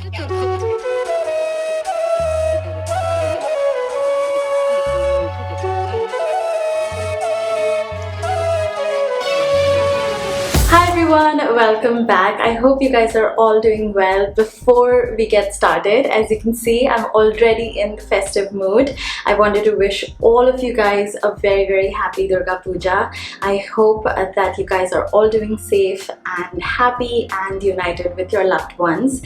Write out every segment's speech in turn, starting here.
Hi everyone, welcome back. I hope you guys are all doing well. Before we get started, as you can see, I'm already in the festive mood. I wanted to wish all of you guys a very happy Durga Puja. I hope that you guys are all doing safe and happy and united with your loved ones.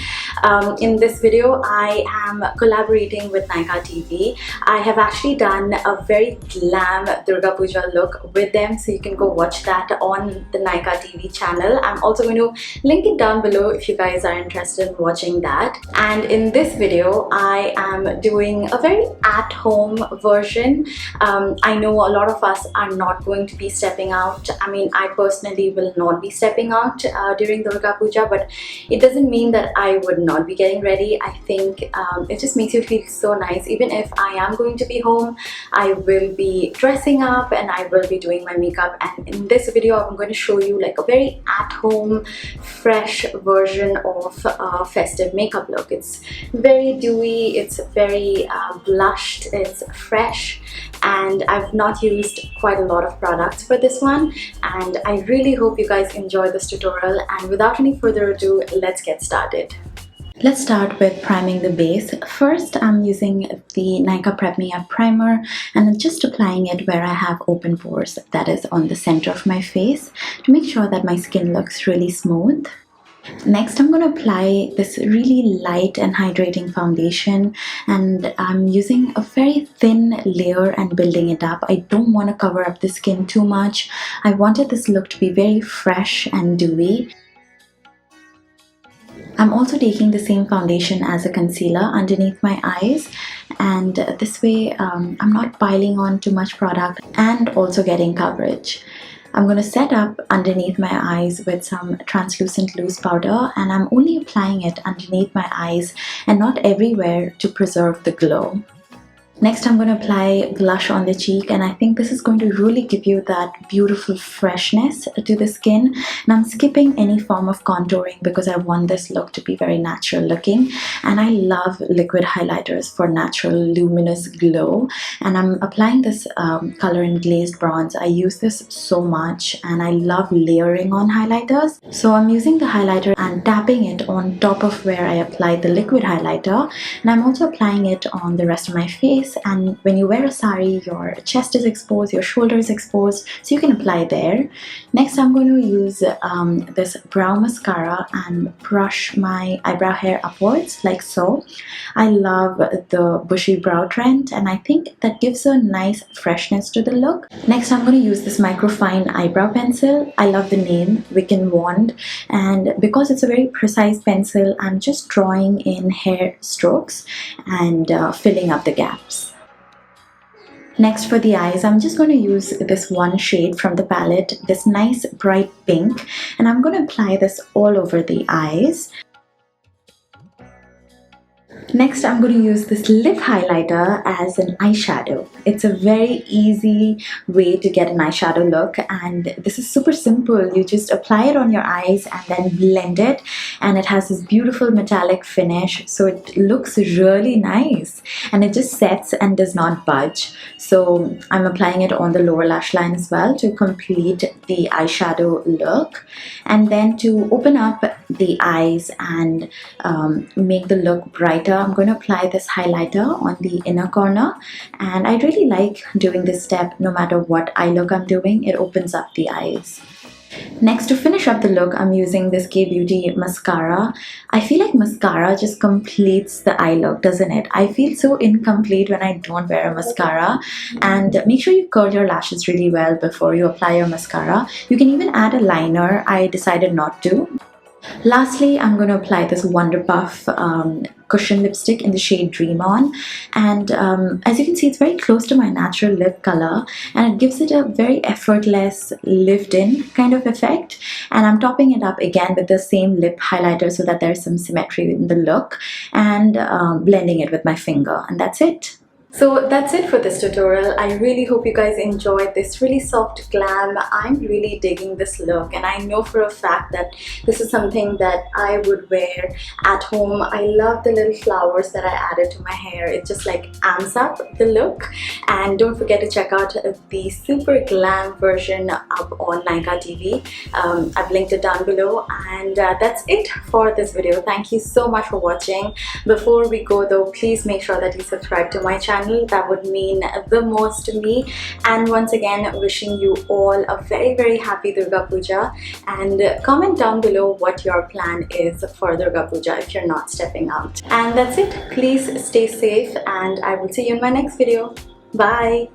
In this video, I am collaborating with Nykaa TV. I have actually done a very glam Durga Puja look with them, so you can go watch that on the Nykaa TV channel. I'm also going to link it down below if you guys are interested in watching that. And in this video, I am doing a very at-home version. I know a lot of us are not going to be stepping out. I mean, I personally will not be stepping out during Durga Puja, but it doesn't mean that I would not be getting ready. I think it just makes you feel so nice. Even if I am going to be home, I will be dressing up and I will be doing my makeup. And in this video, I'm going to show you like a very at-home, fresh version of a festive makeup look. It's very dewy, it's very blushed, it's fresh, and I've not used quite a lot of products for this one, and I really hope you guys enjoy this tutorial. And without any further ado, let's get started. Let's start with priming the base. First, I'm using the Nykaa Prep Me Up primer and I'm just applying it where I have open pores, that is on the center of my face, to make sure that my skin looks really smooth. Next, I'm going to apply this really light and hydrating foundation, and I'm using a very thin layer and building it up. I don't want to cover up the skin too much. I wanted this look to be very fresh and dewy. I'm also taking the same foundation as a concealer underneath my eyes, and this way I'm not piling on too much product and also getting coverage. I'm going to set up underneath my eyes with some translucent loose powder, and I'm only applying it underneath my eyes and not everywhere to preserve the glow. Next, I'm going to apply blush on the cheek, and I think this is going to really give you that beautiful freshness to the skin. And I'm skipping any form of contouring because I want this look to be very natural looking, and I love liquid highlighters for natural luminous glow. And I'm applying this color in Glazed bronze. I use this so much and I love layering on highlighters. So I'm using the highlighter and tapping it on top of where I applied the liquid highlighter, and I'm also applying it on the rest of my face. And when you wear a sari, your chest is exposed, your shoulder is exposed, so you can apply there. Next, I'm going to use this brow mascara and brush my eyebrow hair upwards like so. I love the bushy brow trend, and I think that gives a nice freshness to the look. Next, I'm going to use this microfine eyebrow pencil. I love the name, Wiccan wand, and because it's a very precise pencil, I'm just drawing in hair strokes and filling up the gaps. Next, for the eyes, I'm just going to use this one shade from the palette, this nice bright pink, and I'm going to apply this all over the eyes. Next, I'm going to use this lip highlighter as an eyeshadow. It's a very easy way to get an eyeshadow look, and this is super simple. You just apply it on your eyes and then blend it, and it has this beautiful metallic finish, so it looks really nice and it just sets and does not budge. So I'm applying it on the lower lash line as well to complete the eyeshadow look. And then to open up the eyes and make the look brighter, I'm going to apply this highlighter on the inner corner, and I really like doing this step no matter what eye look I'm doing. It opens up the eyes. Next, to finish up the look, I'm using this K-Beauty mascara. I feel like mascara just completes the eye look, doesn't it? I feel so incomplete when I don't wear a mascara. And make sure you curl your lashes really well before you apply your mascara. You can even add a liner. I decided not to. Lastly, I'm going to apply this Wonderpuff cushion lipstick in the shade Dream On, and as you can see, it's very close to my natural lip color, and it gives it a very effortless lived-in kind of effect. And I'm topping it up again with the same lip highlighter so that there's some symmetry in the look, and blending it with my finger, and that's it. So that's it for this tutorial. I really hope you guys enjoyed this really soft glam. I'm really digging this look, and I know for a fact that this is something that I would wear at home. I love the little flowers that I added to my hair. It just like amps up the look. And don't forget to check out the super glam version up on Nykaa TV. I've linked it down below, and that's it for this video. Thank you so much for watching. Before we go though, please make sure that you subscribe to my channel. That would mean the most to me. And once again, wishing you all a very happy Durga Puja, and comment down below what your plan is for Durga Puja if you're not stepping out. And that's it. Please stay safe, and I will see you in my next video. Bye.